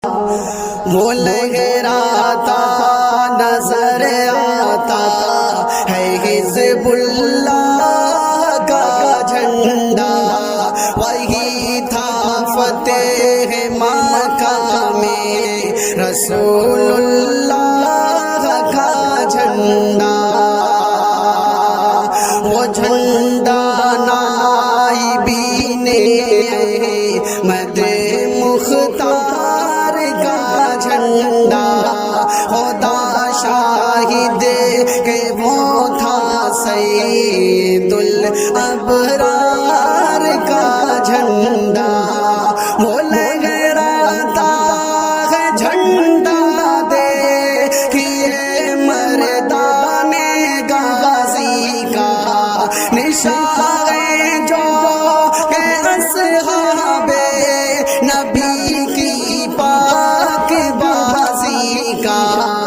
وہ لہراتا نظر آتا ہے حزب اللہ کا جھنڈا، وہی تھا فتح مکہ میں رسول اللہ کا جھنڈا۔ وہ جھنڈا نائبین احمد مختار کا جھنڈا، خدا شاہد کہ وہ تھا سید الابرار کا جھنڈا۔ وہ لہراتا ہے جھنڈا دیکھیے مردان غازی کا، نشان ہے جو کہ اصحاب نبی کی پاک بازی کا۔